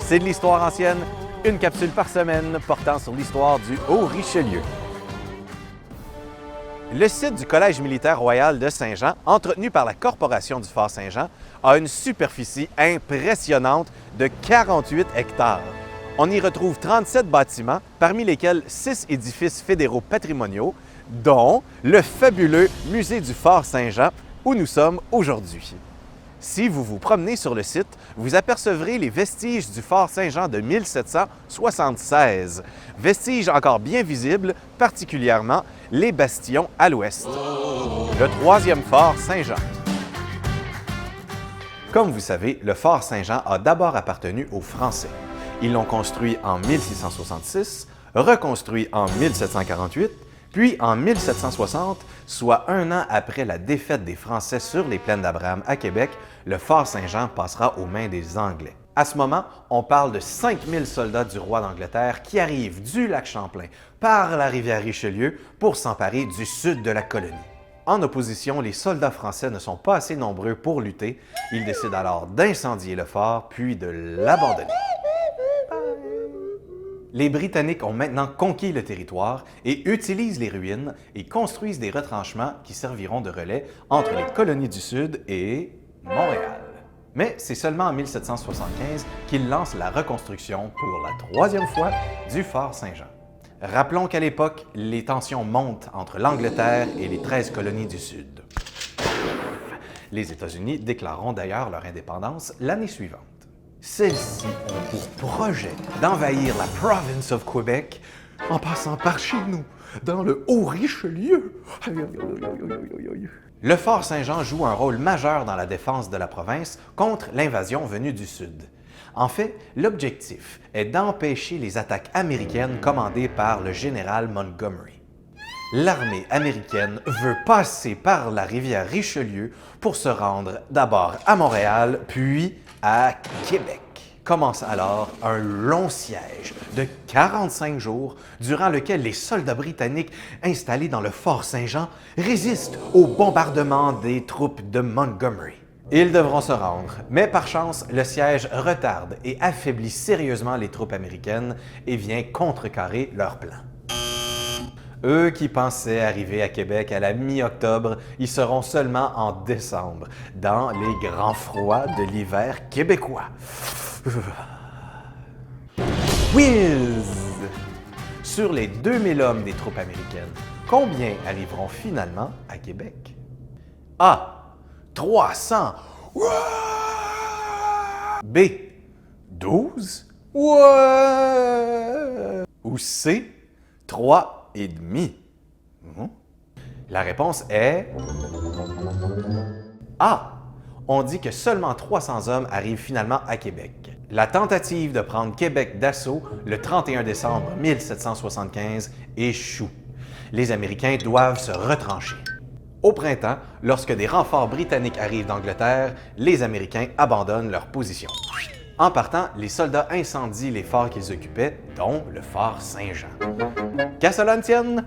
C'est de l'histoire ancienne, une capsule par semaine portant sur l'histoire du Haut-Richelieu. Le site du Collège militaire royal de Saint-Jean, entretenu par la Corporation du Fort Saint-Jean, a une superficie impressionnante de 48 hectares. On y retrouve 37 bâtiments, parmi lesquels 6 édifices fédéraux patrimoniaux, dont le fabuleux Musée du Fort Saint-Jean, où nous sommes aujourd'hui. Si vous vous promenez sur le site, vous apercevrez les vestiges du Fort Saint-Jean de 1776, vestiges encore bien visibles, particulièrement les bastions à l'ouest. Le troisième Fort Saint-Jean. Comme vous savez, le Fort Saint-Jean a d'abord appartenu aux Français. Ils l'ont construit en 1666, reconstruit en 1748, puis en 1760, soit un an après la défaite des Français sur les plaines d'Abraham à Québec, le Fort Saint-Jean passera aux mains des Anglais. À ce moment, on parle de 5000 soldats du roi d'Angleterre qui arrivent du lac Champlain par la rivière Richelieu pour s'emparer du sud de la colonie. En opposition, les soldats français ne sont pas assez nombreux pour lutter. Ils décident alors d'incendier le fort puis de l'abandonner. Les Britanniques ont maintenant conquis le territoire et utilisent les ruines et construisent des retranchements qui serviront de relais entre les colonies du Sud et Montréal. Mais c'est seulement en 1775 qu'ils lancent la reconstruction pour la troisième fois du Fort Saint-Jean. Rappelons qu'à l'époque, les tensions montent entre l'Angleterre et les 13 colonies du Sud. Les États-Unis déclareront d'ailleurs leur indépendance l'année suivante. Celles-ci ont pour projet d'envahir la province of Québec en passant par chez nous, dans le Haut-Richelieu. Le Fort Saint-Jean joue un rôle majeur dans la défense de la province contre l'invasion venue du Sud. En fait, l'objectif est d'empêcher les attaques américaines commandées par le général Montgomery. L'armée américaine veut passer par la rivière Richelieu pour se rendre d'abord à Montréal, puis à Québec. Commence alors un long siège de 45 jours durant lequel les soldats britanniques installés dans le Fort Saint-Jean résistent au bombardement des troupes de Montgomery. Ils devront se rendre, mais par chance, le siège retarde et affaiblit sérieusement les troupes américaines et vient contrecarrer leur plan. Eux qui pensaient arriver à Québec à la mi-octobre, y seront seulement en décembre, dans les grands froids de l'hiver québécois. Whiz! Sur les 2000 hommes des troupes américaines, combien arriveront finalement à Québec? A. 300. B. 12. Ou C. 3 et demi. La réponse est A. On dit que seulement 300 hommes arrivent finalement à Québec. La tentative de prendre Québec d'assaut le 31 décembre 1775 échoue. Les Américains doivent se retrancher. Au printemps, lorsque des renforts britanniques arrivent d'Angleterre, les Américains abandonnent leur position. En partant, les soldats incendient les forts qu'ils occupaient, dont le Fort Saint-Jean. Qu'à cela ne tienne,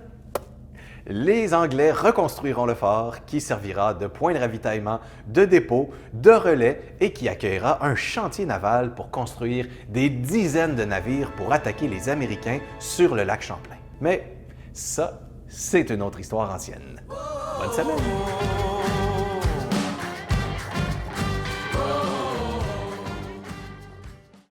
les Anglais reconstruiront le fort qui servira de point de ravitaillement, de dépôt, de relais et qui accueillera un chantier naval pour construire des dizaines de navires pour attaquer les Américains sur le lac Champlain. Mais ça, c'est une autre histoire ancienne. Bonne semaine!